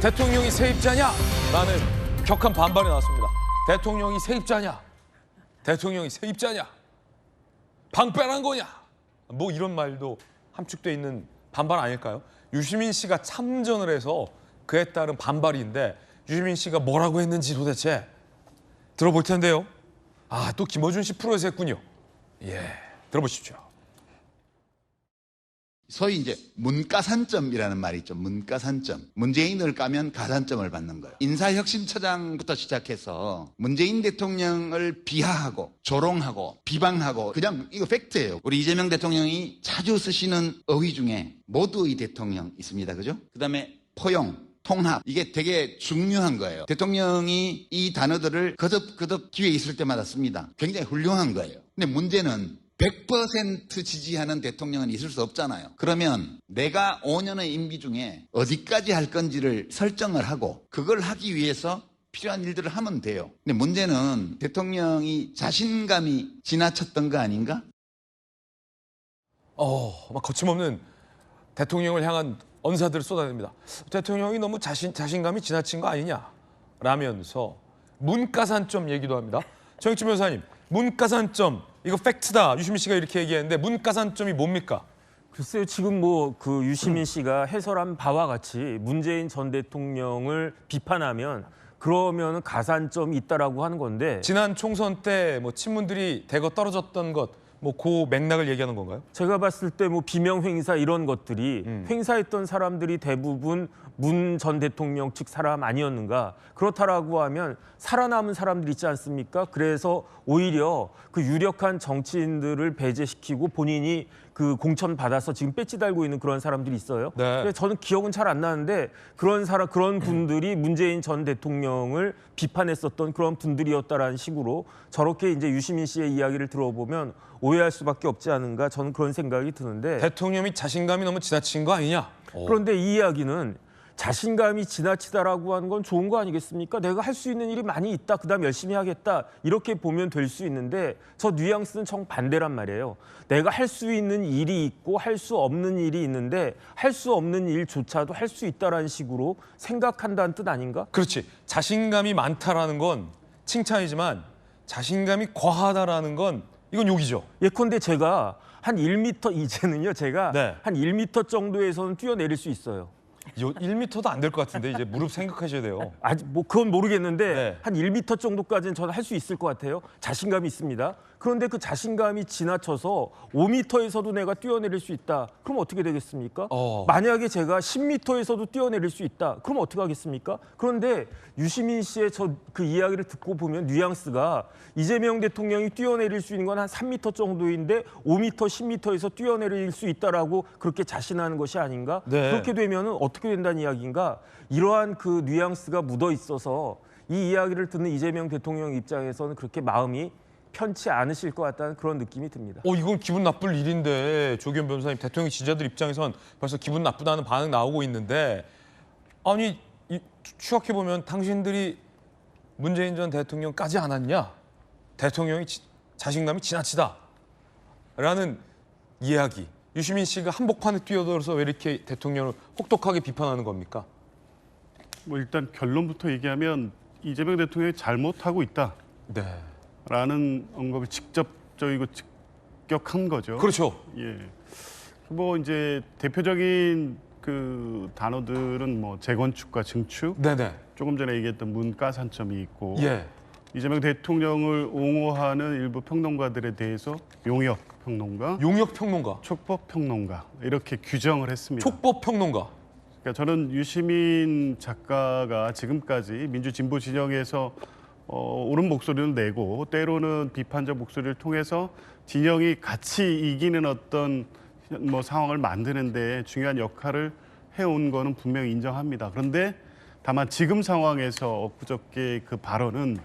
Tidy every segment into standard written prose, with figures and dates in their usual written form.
대통령이 세입자냐? 라는 격한 반발이 나왔습니다. 대통령이 세입자냐? 대통령이 세입자냐? 방패란 거냐? 뭐 이런 말도 함축돼 있는 반발 아닐까요? 유시민 씨가 참전을 해서 그에 따른 반발인데 유시민 씨가 뭐라고 했는지 도대체 들어볼 텐데요. 아, 또 김어준 씨 프로에서 했군요. 예, 들어보십시오. 소위 이제 문가산점이라는 말이 있죠. 문가산점. 문재인을 까면 가산점을 받는 거예요. 인사혁신처장부터 시작해서 문재인 대통령을 비하하고 조롱하고 비방하고 그냥 이거 팩트예요. 우리 이재명 대통령이 자주 쓰시는 어휘 중에 모두의 대통령 있습니다. 그죠? 그다음에 포용, 통합. 이게 되게 중요한 거예요. 대통령이 이 단어들을 거듭 기회 있을 때마다 씁니다. 굉장히 훌륭한 거예요. 근데 문제는 100% 지지하는 대통령은 있을 수 없잖아요. 그러면 내가 5년의 임기 중에 어디까지 할 건지를 설정을 하고 그걸 하기 위해서 필요한 일들을 하면 돼요. 근데 문제는 대통령이 자신감이 지나쳤던 거 아닌가? 막 거침없는 대통령을 향한 언사들을 쏟아냅니다. 대통령이 너무 자신감이 지나친 거 아니냐? 라면서 문가산점 얘기도 합니다. 정익진 변호사님, 문가산점 이거 팩트다. 유시민 씨가 이렇게 얘기했는데 문가산점이 뭡니까? 글쎄요, 지금 뭐 그 유시민 씨가 해설한 바와 같이 문재인 전 대통령을 비판하면 그러면 가산점이 있다라고 하는 건데 지난 총선 때 뭐 친문들이 대거 떨어졌던 것, 뭐 그 맥락을 얘기하는 건가요? 제가 봤을 때 뭐 비명 행사 이런 것들이 행사했던 사람들이 대부분 문 전 대통령 측 사람 아니었는가? 그렇다라고 하면 살아남은 사람들 있지 않습니까? 그래서 오히려 그 유력한 정치인들을 배제시키고 본인이 그 공천 받아서 지금 배지 달고 있는 그런 사람들이 있어요. 네. 그래서 저는 기억은 잘 안 나는데 그런 분들이 문재인 전 대통령을 비판했었던 그런 분들이었다라는 식으로 저렇게 이제 유시민 씨의 이야기를 들어보면 오해할 수밖에 없지 않은가 저는 그런 생각이 드는데 대통령이 자신감이 너무 지나친 거 아니냐? 그런데 이 이야기는 자신감이 지나치다라고 하는 건 좋은 거 아니겠습니까? 내가 할 수 있는 일이 많이 있다. 그다음 열심히 하겠다. 이렇게 보면 될 수 있는데 저 뉘앙스는 정반대란 말이에요. 내가 할 수 있는 일이 있고 할 수 없는 일이 있는데 할 수 없는 일조차도 할 수 있다라는 식으로 생각한다는 뜻 아닌가? 그렇지. 자신감이 많다라는 건 칭찬이지만 자신감이 과하다라는 건 이건 욕이죠. 예컨대 제가 한 1m 이제는요. 제가 네. 한 1m 정도에서는 뛰어내릴 수 있어요. 1m도 안 될 것 같은데 이제 무릎 생각하셔야 돼요. 아직 뭐 그건 모르겠는데 네. 한 1m 정도까지는 저는 할 수 있을 것 같아요. 자신감이 있습니다. 그런데 그 자신감이 지나쳐서 5m에서도 내가 뛰어내릴 수 있다. 그럼 어떻게 되겠습니까? 만약에 제가 10m에서도 뛰어내릴 수 있다. 그럼 어떻게 하겠습니까? 그런데 유시민 씨의 저 그 이야기를 듣고 보면 뉘앙스가 이재명 대통령이 뛰어내릴 수 있는 건 한 3m 정도인데 5m, 10m에서 뛰어내릴 수 있다라고 그렇게 자신하는 것이 아닌가? 네. 그렇게 되면은 어떻게 된다는 이야기인가? 이러한 그 뉘앙스가 묻어 있어서 이 이야기를 듣는 이재명 대통령 입장에서는 그렇게 마음이 편치 않으실 것 같다는 그런 느낌이 듭니다. 이건 기분 나쁠 일인데 조기현 변호사님 대통령 지지자들 입장에선 벌써 기분 나쁘다는 반응 나오고 있는데 아니 추억해보면 당신들이 문재인 전 대통령 까지 않았냐? 대통령이 자신감이 지나치다 라는 이야기. 유시민 씨가 한복판에 뛰어들어서 왜 이렇게 대통령을 혹독하게 비판하는 겁니까? 뭐 일단 결론부터 얘기하면 이재명 대통령이 잘못하고 있다. 네. 라는 언급이 직접적이고 직격한 거죠. 그렇죠. 예. 뭐 이제 대표적인 그 단어들은 뭐 재건축과 증축, 네네. 조금 전에 얘기했던 문가산점이 있고, 예. 이재명 대통령을 옹호하는 일부 평론가들에 대해서 용역 평론가, 용역 평론가, 촉법 평론가 이렇게 규정을 했습니다. 촉법 평론가. 그러니까 저는 유시민 작가가 지금까지 민주진보 진영에서 옳은 목소리를 내고 때로는 비판적 목소리를 통해서 진영이 같이 이기는 어떤 뭐 상황을 만드는 데 중요한 역할을 해온 거는 분명히 인정합니다. 그런데 다만 지금 상황에서 엊그저께 그 발언은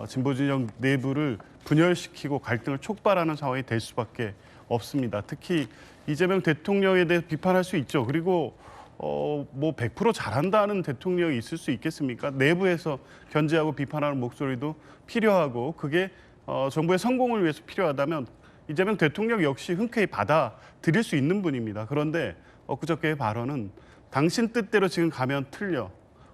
진보 진영 내부를 분열시키고 갈등을 촉발하는 상황이 될 수밖에 없습니다. 특히 이재명 대통령에 대해 비판할 수 있죠. 그리고 뭐 100% 잘한다는 대통령이 있을 수 있겠습니까? 내부에서 견제하고 비판하는 목소리도 필요하고 그게 정부의 성공을 위해서 필요하다면 이재명 대통령 역시 흔쾌히 받아들일 수 있는 분입니다. 그런데 엊그저께의 발언은 당신 뜻대로 지금 가면 틀려.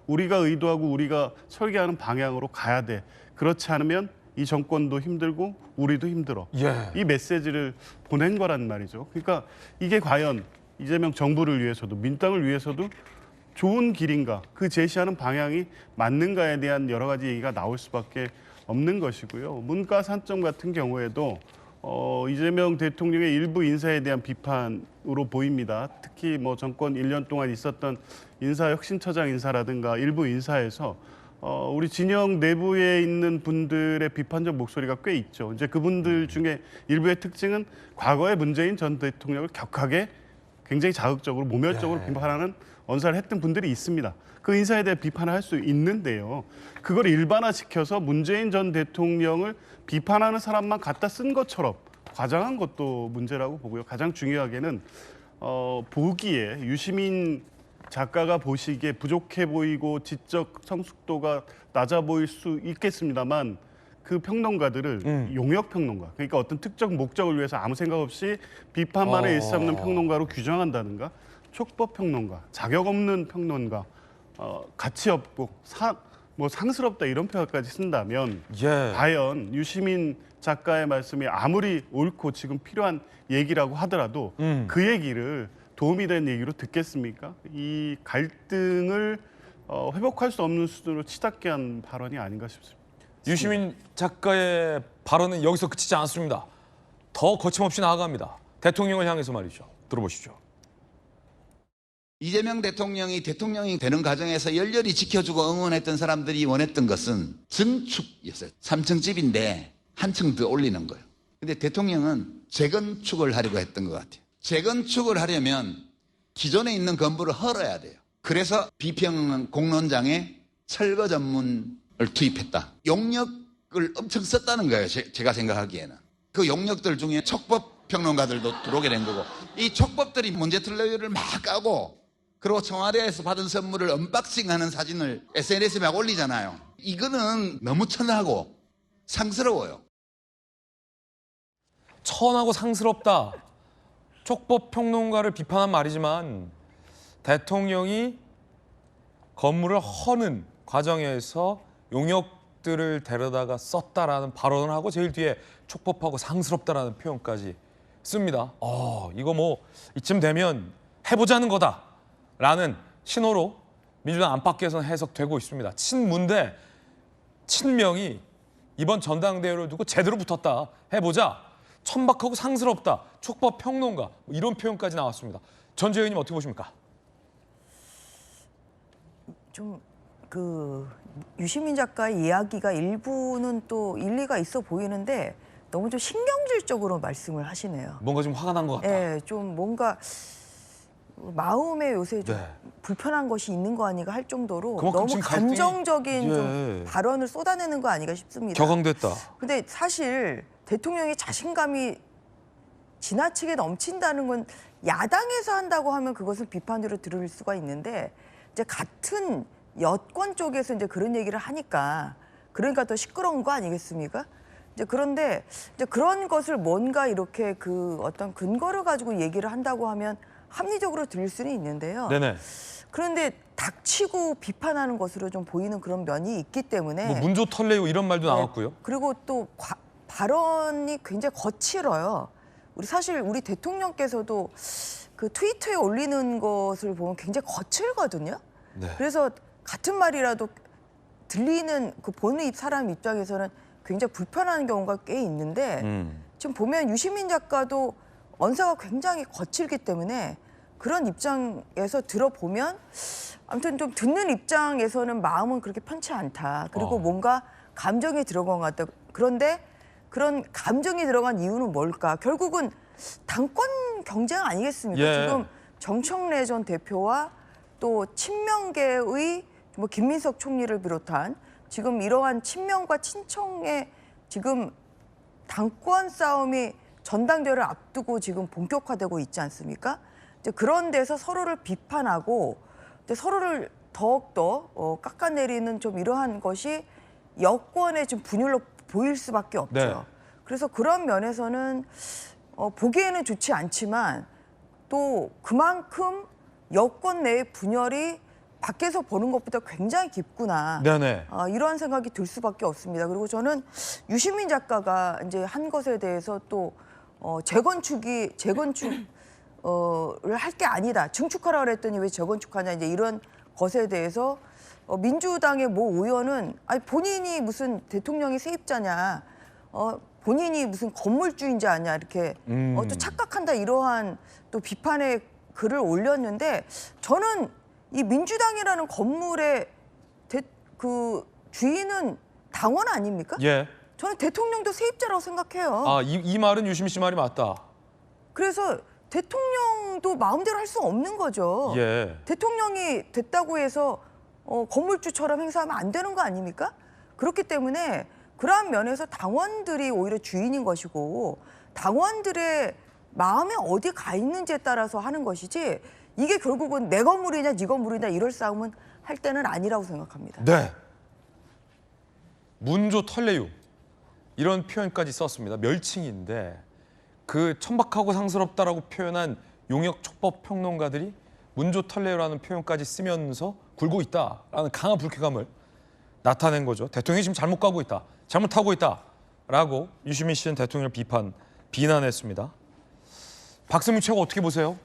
우리가 의도하고 우리가 설계하는 방향으로 가야 돼. 그렇지 않으면 이 정권도 힘들고 우리도 힘들어. 예. 이 메시지를 보낸 거란 말이죠. 그러니까 이게 과연 이재명 정부를 위해서도 민당을 위해서도 좋은 길인가, 그 제시하는 방향이 맞는가에 대한 여러 가지 얘기가 나올 수밖에 없는 것이고요. 문과 3점 같은 경우에도 이재명 대통령의 일부 인사에 대한 비판으로 보입니다. 특히 뭐 정권 1년 동안 있었던 인사혁신처장 인사라든가 일부 인사에서 우리 진영 내부에 있는 분들의 비판적 목소리가 꽤 있죠. 이제 그분들 중에 일부의 특징은 과거에 문재인 전 대통령을 격하게 굉장히 자극적으로 모멸적으로 비판하는 언사를 했던 분들이 있습니다. 그 인사에 대해 비판을 할 수 있는데요. 그걸 일반화시켜서 문재인 전 대통령을 비판하는 사람만 갖다 쓴 것처럼 과장한 것도 문제라고 보고요. 가장 중요하게는 보기에 유시민 작가가 보시기에 부족해 보이고 지적 성숙도가 낮아 보일 수 있겠습니다만 그 평론가들을 용역 평론가, 그러니까 어떤 특정 목적을 위해서 아무 생각 없이 비판만을 일삼는 평론가로 규정한다든가 촉법 평론가, 자격 없는 평론가, 가치 없고 상스럽다 이런 표현까지 쓴다면 예. 과연 유시민 작가의 말씀이 아무리 옳고 지금 필요한 얘기라고 하더라도 그 얘기를 도움이 된 얘기로 듣겠습니까? 이 갈등을 회복할 수 없는 수준으로 치닫게 한 발언이 아닌가 싶습니다. 유시민 작가의 발언은 여기서 그치지 않습니다. 더 거침없이 나아갑니다. 대통령을 향해서 말이죠. 들어보시죠. 이재명 대통령이 되는 과정에서 열렬히 지켜주고 응원했던 사람들이 원했던 것은 증축이었어요. 3층 집인데 한 층 더 올리는 거예요. 근데 대통령은 재건축을 하려고 했던 것 같아요. 재건축을 하려면 기존에 있는 건물을 헐어야 돼요. 그래서 비평 공론장에 철거 전문을 투입했다. 용역을 엄청 썼다는 거예요. 제가 생각하기에는. 그 용역들 중에 촉법 평론가들도 들어오게 된 거고, 이 촉법들이 문제틀레이를 막 까고 그리고 청와대에서 받은 선물을 언박싱하는 사진을 SNS에 막 올리잖아요. 이거는 너무 천하고 상스러워요. 천하고 상스럽다. 촉법 평론가를 비판한 말이지만 대통령이 건물을 허는 과정에서 용역들을 데려다가 썼다라는 발언을 하고 제일 뒤에 촉법하고 상스럽다라는 표현까지 씁니다. 이거 뭐 이쯤 되면 해보자는 거다라는 신호로 민주당 안팎에서는 해석되고 있습니다. 친문대 친명이 이번 전당대회를 두고 제대로 붙었다. 해보자. 천박하고 상스럽다. 촉법 평론가. 뭐 이런 표현까지 나왔습니다. 전재 의원님 어떻게 보십니까? 좀 유시민 작가의 이야기가 일부는 또 일리가 있어 보이는데 너무 좀 신경질적으로 말씀을 하시네요. 뭔가 좀 화가 난 것 같다. 예, 좀 뭔가 마음에 요새 좀 네. 불편한 것이 있는 거 아닌가 할 정도로 그만큼 너무 지금 갈등이- 감정적인 예. 좀 발언을 쏟아내는 거 아닌가 싶습니다. 격앙됐다. 근데 사실 대통령이 자신감이 지나치게 넘친다는 건 야당에서 한다고 하면 그것은 비판으로 들을 수가 있는데 이제 같은 여권 쪽에서 이제 그런 얘기를 하니까 그러니까 더 시끄러운 거 아니겠습니까? 이제 그런데 이제 그런 것을 뭔가 이렇게 그 어떤 근거를 가지고 얘기를 한다고 하면 합리적으로 들릴 수는 있는데요. 네네. 그런데 닥치고 비판하는 것으로 좀 보이는 그런 면이 있기 때문에 뭐 문조 털레요 이런 말도 나왔고요. 그리고 또 발언이 굉장히 거칠어요. 사실 우리 대통령께서도 그 트위터에 올리는 것을 보면 굉장히 거칠거든요. 네. 그래서 같은 말이라도 들리는 그 보는 사람 입장에서는 굉장히 불편한 경우가 꽤 있는데 지금 보면 유시민 작가도 언사가 굉장히 거칠기 때문에 그런 입장에서 들어보면 아무튼 좀 듣는 입장에서는 마음은 그렇게 편치 않다. 그리고 뭔가 감정이 들어간 것 같다. 그런데 그런 감정이 들어간 이유는 뭘까? 결국은 당권 경쟁 아니겠습니까? 예. 지금 정청래 전 대표와 또 친명계의 뭐 김민석 총리를 비롯한 지금 이러한 친명과 친청의 지금 당권 싸움이 전당대회를 앞두고 지금 본격화되고 있지 않습니까? 이제 그런 데서 서로를 비판하고 이제 서로를 더욱더 깎아내리는 좀 이러한 것이 여권의 좀 분열로 보일 수밖에 없죠. 네. 그래서 그런 면에서는 보기에는 좋지 않지만 또 그만큼 여권 내의 분열이 밖에서 보는 것보다 굉장히 깊구나. 네네. 이러한 생각이 들 수밖에 없습니다. 그리고 저는 유시민 작가가 이제 한 것에 대해서 또 재건축을 할 게 아니다. 증축하라 그랬더니 왜 재건축하냐 이제 이런 것에 대해서 민주당의 모 의원은 아니 본인이 무슨 대통령이 세입자냐, 본인이 무슨 건물주인지 아냐 이렇게 또 착각한다 이러한 또 비판의 글을 올렸는데 저는 이 민주당이라는 건물의 그 주인은 당원 아닙니까? 예. 저는 대통령도 세입자라고 생각해요. 이 말은 유시민 씨 말이 맞다. 그래서 대통령도 마음대로 할 수 없는 거죠. 예. 대통령이 됐다고 해서 건물주처럼 행사하면 안 되는 거 아닙니까? 그렇기 때문에 그러한 면에서 당원들이 오히려 주인인 것이고 당원들의 마음에 어디 가 있는지에 따라서 하는 것이지 이게 결국은 내 건물이냐 네 건물이냐 이럴 싸움은 할 때는 아니라고 생각합니다. 네. 문조 털레유 이런 표현까지 썼습니다. 멸칭인데 그 천박하고 상스럽다라고 표현한 용역 촉법 평론가들이 문조 털레유라는 표현까지 쓰면서 굴고 있다라는 강한 불쾌감을 나타낸 거죠. 대통령이 지금 잘못 가고 있다, 잘못하고 있다라고 유시민 씨는 대통령을 비난했습니다. 박승민 최고 어떻게 보세요?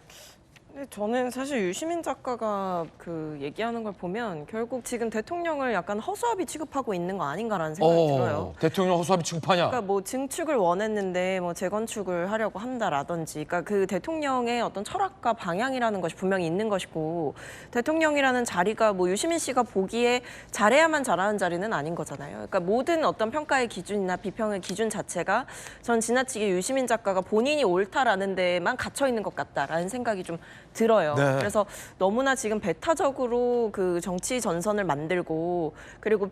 네, 저는 사실 유시민 작가가 그 얘기하는 걸 보면 결국 지금 대통령을 약간 허수아비 취급하고 있는 거 아닌가라는 생각이 들어요. 대통령 허수아비 취급하냐? 그러니까 뭐 증축을 원했는데 뭐 재건축을 하려고 한다라든지, 그러니까 그 대통령의 어떤 철학과 방향이라는 것이 분명히 있는 것이고 대통령이라는 자리가 뭐 유시민 씨가 보기에 잘해야만 잘하는 자리는 아닌 거잖아요. 그러니까 모든 어떤 평가의 기준이나 비평의 기준 자체가 전 지나치게 유시민 작가가 본인이 옳다라는 데만 갇혀 있는 것 같다라는 생각이 좀 들어요. 네. 그래서 너무나 지금 배타적으로 그 정치 전선을 만들고 그리고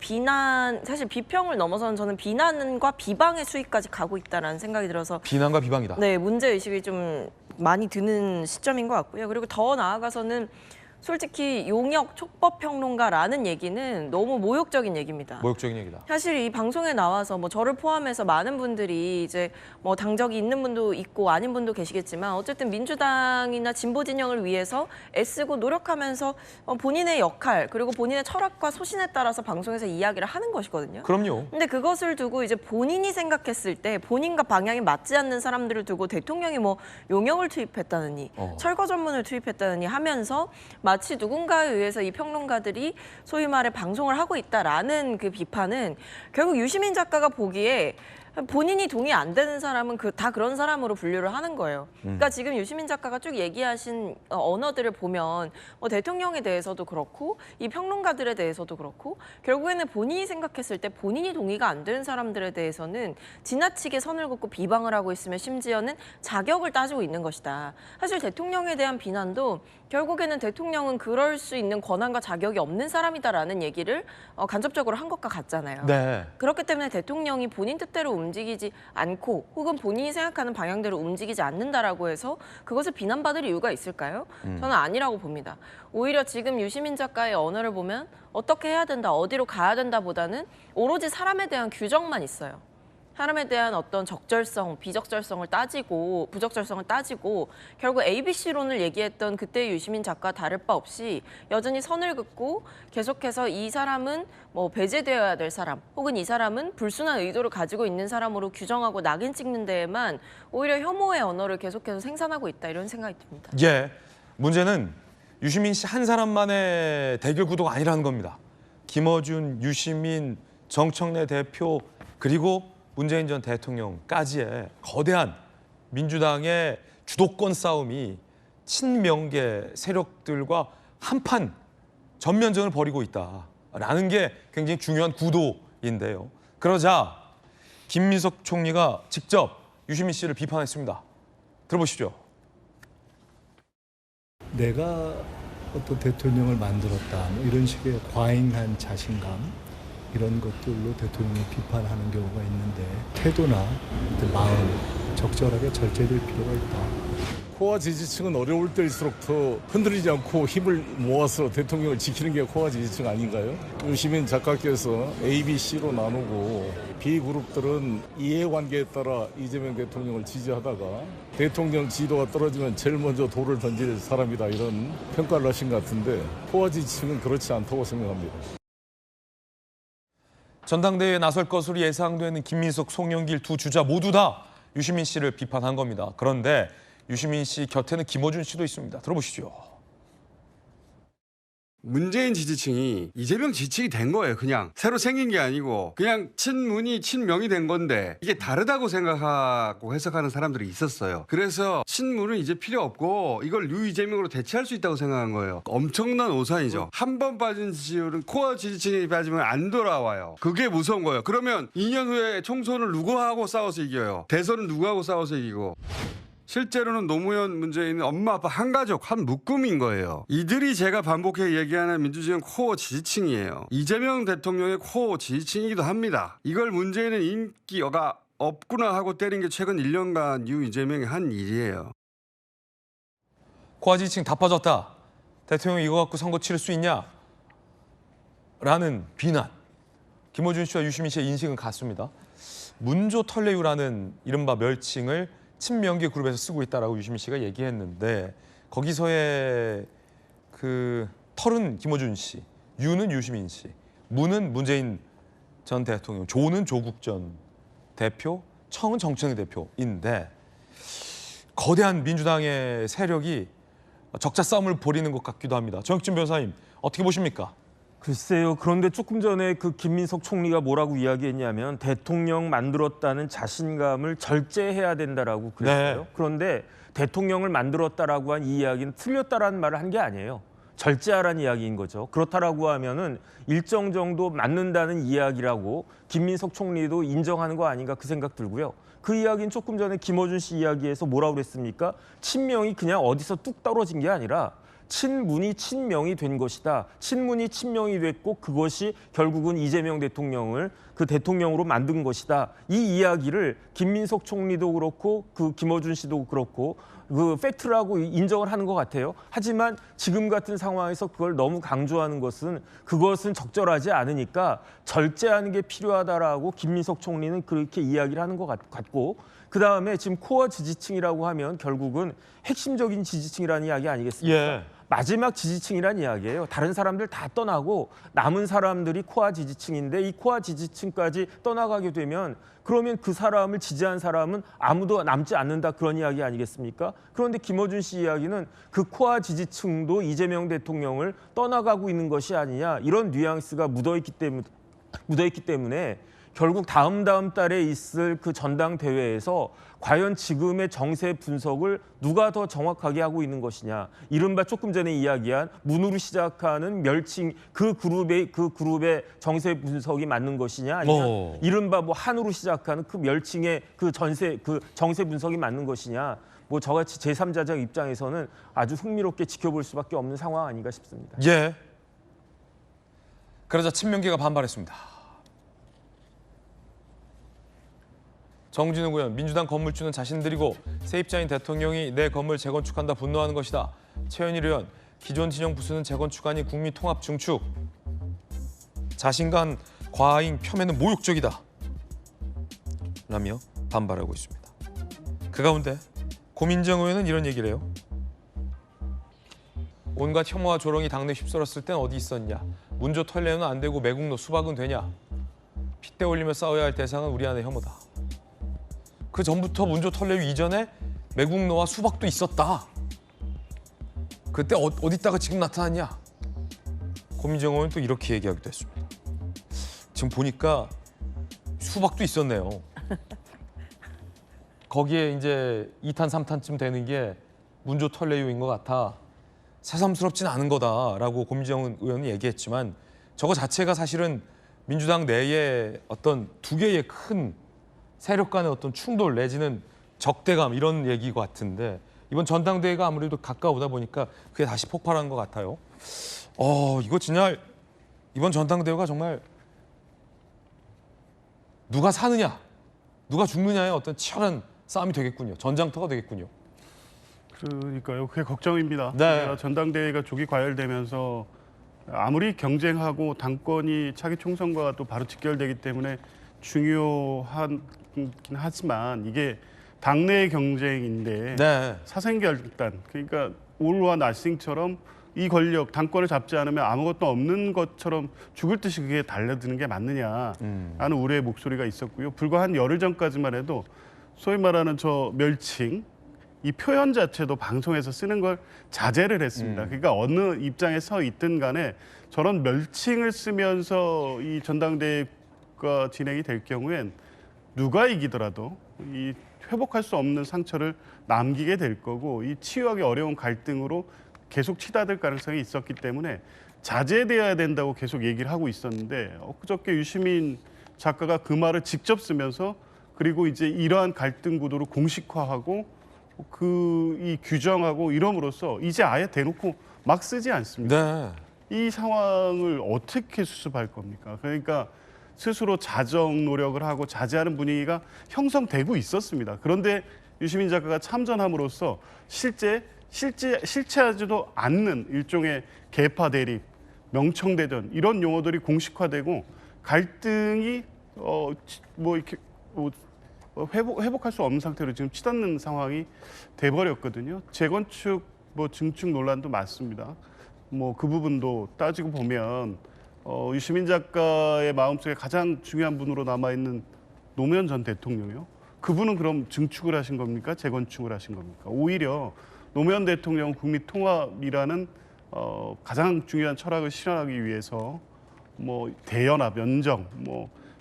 사실 비평을 넘어서는 저는 비난과 비방의 수위까지 가고 있다라는 생각이 들어서 비난과 비방이다. 네, 문제 의식이 좀 많이 드는 시점인 것 같고요. 그리고 더 나아가서는 솔직히 용역 촉법 평론가라는 얘기는 너무 모욕적인 얘기입니다. 모욕적인 얘기다. 사실 이 방송에 나와서 뭐 저를 포함해서 많은 분들이 이제 뭐 당적이 있는 분도 있고 아닌 분도 계시겠지만 어쨌든 민주당이나 진보 진영을 위해서 애쓰고 노력하면서 본인의 역할 그리고 본인의 철학과 소신에 따라서 방송에서 이야기를 하는 것이거든요. 그럼요. 근데 그것을 두고 이제 본인이 생각했을 때 본인과 방향이 맞지 않는 사람들을 두고 대통령이 뭐 용역을 투입했다느니 철거 전문을 투입했다느니 하면서 마치 누군가에 의해서 이 평론가들이 소위 말해 방송을 하고 있다라는 그 비판은 결국 유시민 작가가 보기에 본인이 동의 안 되는 사람은 다 그런 사람으로 분류를 하는 거예요. 그러니까 지금 유시민 작가가 쭉 얘기하신 언어들을 보면 뭐 대통령에 대해서도 그렇고 이 평론가들에 대해서도 그렇고 결국에는 본인이 생각했을 때 본인이 동의가 안 되는 사람들에 대해서는 지나치게 선을 긋고 비방을 하고 있으며 심지어는 자격을 따지고 있는 것이다. 사실 대통령에 대한 비난도 결국에는 대통령은 그럴 수 있는 권한과 자격이 없는 사람이다라는 얘기를 간접적으로 한 것과 같잖아요. 네. 그렇기 때문에 대통령이 본인 뜻대로 움직이지 않고 혹은 본인이 생각하는 방향대로 움직이지 않는다라고 해서 그것을 비난받을 이유가 있을까요? 저는 아니라고 봅니다. 오히려 지금 유시민 작가의 언어를 보면 어떻게 해야 된다, 어디로 가야 된다 보다는 오로지 사람에 대한 규정만 있어요. 사람에 대한 어떤 적절성, 비적절성을 따지고 부적절성을 따지고 결국 ABC론을 얘기했던 그때의 유시민 작가와 다를 바 없이 여전히 선을 긋고 계속해서 이 사람은 뭐 배제되어야 될 사람 혹은 이 사람은 불순한 의도를 가지고 있는 사람으로 규정하고 낙인 찍는 데에만 오히려 혐오의 언어를 계속해서 생산하고 있다 이런 생각이 듭니다. 예. 문제는 유시민 씨 한 사람만의 대결 구도가 아니라는 겁니다. 김어준, 유시민, 정청래 대표 그리고 문재인 전 대통령까지의 거대한 민주당의 주도권 싸움이 친명계 세력들과 한판 전면전을 벌이고 있다라는 게 굉장히 중요한 구도인데요. 그러자 김민석 총리가 직접 유시민 씨를 비판했습니다. 들어보시죠. 내가 어떤 대통령을 만들었다 뭐 이런 식의 과잉한 자신감 이런 것들로 대통령을 비판하는 경우가 있는데 태도나 마음 적절하게 절제될 필요가 있다. 코와 지지층은 어려울 때일수록 더 흔들리지 않고 힘을 모아서 대통령을 지키는 게 코와 지지층 아닌가요? 유시민 작가께서 A, B, C로 나누고 B 그룹들은 이해관계에 따라 이재명 대통령을 지지하다가 대통령 지도가 떨어지면 제일 먼저 돌을 던질 사람이다 이런 평가를 하신 것 같은데 코와 지지층은 그렇지 않다고 생각합니다. 전당대회에 나설 것으로 예상되는 김민석, 송영길 두 주자 모두 다 유시민 씨를 비판한 겁니다. 그런데 유시민 씨 곁에는 김어준 씨도 있습니다. 들어보시죠. 문재인 지지층이 이재명 지지층이 된 거예요. 그냥 새로 생긴 게 아니고 그냥 친문이 친명이 된 건데 이게 다르다고 생각하고 해석하는 사람들이 있었어요. 그래서 친문은 이제 필요 없고 이걸 유이재명으로 대체할 수 있다고 생각한 거예요. 엄청난 오산이죠. 한 번 빠진 지지율은 코어 지지층이 빠지면 안 돌아와요. 그게 무서운 거예요. 그러면 2년 후에 총선을 누구하고 싸워서 이겨요. 대선은 누구하고 싸워서 이기고. 실제로는 노무현 문재인은 엄마 아빠 한 가족 한 묶음인 거예요. 이들이 제가 반복해 얘기하는 민주주의는 코어 지지층이에요. 이재명 대통령의 코어 지지층이기도 합니다. 이걸 문재인은 인기가 없구나 하고 때린 게 최근 1년간 이재명이 한 일이에요. 코아 지지층 다 빠졌다. 대통령 이거 갖고 선거 치를 수 있냐? 라는 비난. 김어준 씨와 유시민 씨의 인식은 같습니다. 문조 털레유라는 이른바 멸칭을 친명계 그룹에서 쓰고 있다라고 유시민 씨가 얘기했는데 거기서의 그 털은 김어준 씨, 유는 유시민 씨, 무는 문재인 전 대통령, 조는 조국 전 대표, 청은 정청래 대표인데 거대한 민주당의 세력이 적자 싸움을 벌이는 것 같기도 합니다. 정혁진 변호사님 어떻게 보십니까? 글쎄요. 그런데 조금 전에 그 김민석 총리가 뭐라고 이야기했냐면 대통령 만들었다는 자신감을 절제해야 된다라고 그랬어요. 네. 그런데 대통령을 만들었다라고 한 이 이야기는 틀렸다라는 말을 한 게 아니에요. 절제하라는 이야기인 거죠. 그렇다라고 하면은 일정 정도 맞는다는 이야기라고 김민석 총리도 인정하는 거 아닌가 그 생각 들고요. 그 이야기는 조금 전에 김어준 씨 이야기에서 뭐라고 그랬습니까? 친명이 그냥 어디서 뚝 떨어진 게 아니라 친문이 친명이 된 것이다. 친문이 친명이 됐고 그것이 결국은 이재명 대통령을 그 대통령으로 만든 것이다. 이 이야기를 김민석 총리도 그렇고 그 김어준 씨도 그렇고 그 팩트라고 인정을 하는 것 같아요. 하지만 지금 같은 상황에서 그걸 너무 강조하는 것은 그것은 적절하지 않으니까 절제하는 게 필요하다라고 김민석 총리는 그렇게 이야기를 하는 것 같고 그다음에 지금 코어 지지층이라고 하면 결국은 핵심적인 지지층이라는 이야기 아니겠습니까? 예. 마지막 지지층이란 이야기예요. 다른 사람들 다 떠나고 남은 사람들이 코아 지지층인데 이 코아 지지층까지 떠나가게 되면 그러면 그 사람을 지지한 사람은 아무도 남지 않는다 그런 이야기 아니겠습니까? 그런데 김어준 씨 이야기는 그 코아 지지층도 이재명 대통령을 떠나가고 있는 것이 아니냐 이런 뉘앙스가 묻어있기 때문에 결국 다음 달에 있을 그 전당대회에서 과연 지금의 정세 분석을 누가 더 정확하게 하고 있는 것이냐. 이른바 조금 전에 이야기한 문으로 시작하는 멸칭 그 그룹의 정세 분석이 맞는 것이냐 아니면 이른바 뭐 한으로 시작하는 그 멸칭의 그 정세 분석이 맞는 것이냐. 뭐 저같이 제3자적 입장에서는 아주 흥미롭게 지켜볼 수밖에 없는 상황 아닌가 싶습니다. 예. 그러자 친명계가 반발했습니다. 정진웅 의원, 민주당 건물주는 자신들이고 세입자인 대통령이 내 건물 재건축한다 분노하는 것이다. 최현일 의원, 기존 진영 부수는 재건축 아닌 국민 통합 중축. 자신간 과잉 폄훼는 모욕적이다. 라며 반발하고 있습니다. 그 가운데 고민정 의원은 이런 얘기를 해요. 온갖 혐오와 조롱이 당내 휩쓸었을 땐 어디 있었냐. 문조 털레는 안 되고 매국노 수박은 되냐. 핏대 올리며 싸워야 할 대상은 우리 안의 혐오다. 그 전부터 문조 털레 이전에 매국노와 수박도 있었다. 그때 어디다가 지금 나타났냐? 고민정 의원은 또 이렇게 얘기하기도 했습니다. 지금 보니까 수박도 있었네요. 거기에 이제 2탄, 3탄쯤 되는 게 문조 털레유인 것 같아. 새삼스럽진 않은 거다라고 고민정 의원이 얘기했지만 저거 자체가 사실은 민주당 내에 어떤 두 개의 큰 세력 간의 어떤 충돌 내지는 적대감 이런 얘기 같은데 이번 전당대회가 아무래도 가까우다 보니까 그게 다시 폭발한 것 같아요. 이거 진짜 이번 전당대회가 정말 누가 사느냐, 누가 죽느냐의 어떤 치열한 싸움이 되겠군요. 전장터가 되겠군요. 그러니까요. 그게 걱정입니다. 네. 전당대회가 조기 과열되면서 아무리 경쟁하고 당권이 차기 총선과 또 바로 직결되기 때문에 중요하긴 하지만 이게 당내 경쟁인데 네. 사생결단, 그러니까 올와 나싱처럼 이 권력, 당권을 잡지 않으면 아무것도 없는 것처럼 죽을 듯이 그게 달려드는 게 맞느냐 하는 우려의 목소리가 있었고요. 불과 한 열흘 전까지만 해도 소위 말하는 저 멸칭, 이 표현 자체도 방송에서 쓰는 걸 자제를 했습니다. 그러니까 어느 입장에 서 있든 간에 저런 멸칭을 쓰면서 이 전당대회가 진행이 될 경우엔 누가 이기더라도 이 회복할 수 없는 상처를 남기게 될 거고 이 치유하기 어려운 갈등으로 계속 치닫을 가능성이 있었기 때문에 자제돼야 된다고 계속 얘기를 하고 있었는데 엊그저께 유시민 작가가 그 말을 직접 쓰면서 그리고 이제 이러한 갈등 구도를 공식화하고 이 규정하고 이럼으로써 이제 아예 대놓고 막 쓰지 않습니다. 네. 이 상황을 어떻게 수습할 겁니까? 그러니까 스스로 자정 노력을 하고 자제하는 분위기가 형성되고 있었습니다. 그런데 유시민 작가가 참전함으로써 실체하지도 않는 일종의 계파 대립, 명청대전 이런 용어들이 공식화되고 갈등이 회복할 수 없는 상태로 지금 치닫는 상황이 돼버렸거든요. 재건축 증축 논란도 많습니다. 그 부분도 따지고 보면 유시민 작가의 마음속에 가장 중요한 분으로 남아있는 노무현 전 대통령이요. 그분은 그럼 증축을 하신 겁니까? 재건축을 하신 겁니까? 오히려 노무현 대통령 국민 통합이라는 가장 중요한 철학을 실현하기 위해서 대연합, 연정,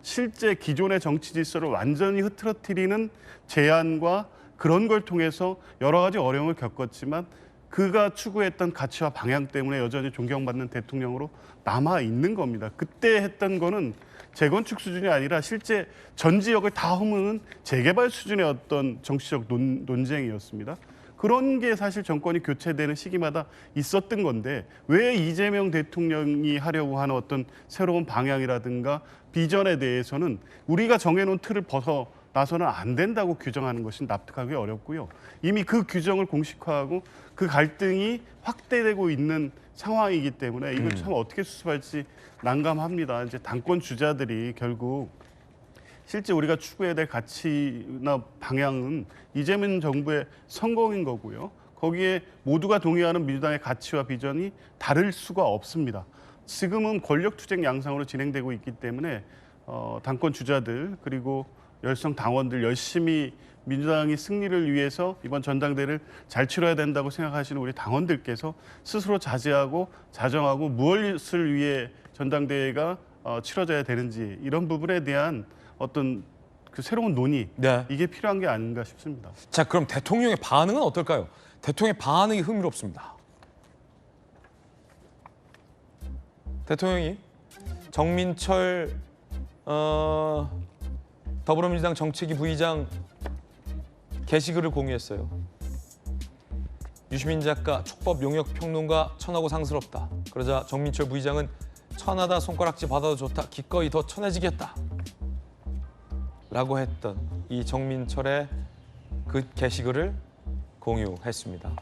실제 기존의 정치 질서를 완전히 흐트러뜨리는 제안과 그런 걸 통해서 여러 가지 어려움을 겪었지만 그가 추구했던 가치와 방향 때문에 여전히 존경받는 대통령으로 남아 있는 겁니다. 그때 했던 거는 재건축 수준이 아니라 실제 전 지역을 다 허무는 재개발 수준의 어떤 정치적 논쟁이었습니다. 그런 게 사실 정권이 교체되는 시기마다 있었던 건데 왜 이재명 대통령이 하려고 하는 어떤 새로운 방향이라든가 비전에 대해서는 우리가 정해놓은 틀을 벗어나서는 안 된다고 규정하는 것이 납득하기 어렵고요. 이미 그 규정을 공식화하고 그 갈등이 확대되고 있는 상황이기 때문에 이걸 참 어떻게 수습할지 난감합니다. 이제 당권 주자들이 결국 실제 우리가 추구해야 될 가치나 방향은 이재명 정부의 성공인 거고요. 거기에 모두가 동의하는 민주당의 가치와 비전이 다를 수가 없습니다. 지금은 권력투쟁 양상으로 진행되고 있기 때문에 당권 주자들 그리고 열성 당원들 열심히 민주당이 승리를 위해서 이번 전당대회를 잘 치러야 된다고 생각하시는 우리 당원들께서 스스로 자제하고 자정하고 무엇을 위해 전당대회가 치러져야 되는지 이런 부분에 대한 어떤 그 새로운 논의 이게 필요한 게 아닌가 싶습니다. 자, 그럼 대통령의 반응은 어떨까요? 대통령의 반응이 흥미롭습니다. 대통령이 정민철 더불어민주당 정책위 부의장 게시글을 공유했어요. 유시민 작가 촉법 용역 평론가 천하고 상스럽다. 그러자 정민철 부의장은 천하다 손가락질 받아도 좋다. 기꺼이 더 천해지겠다. 라고 했던 이 정민철의 그 게시글을 공유했습니다.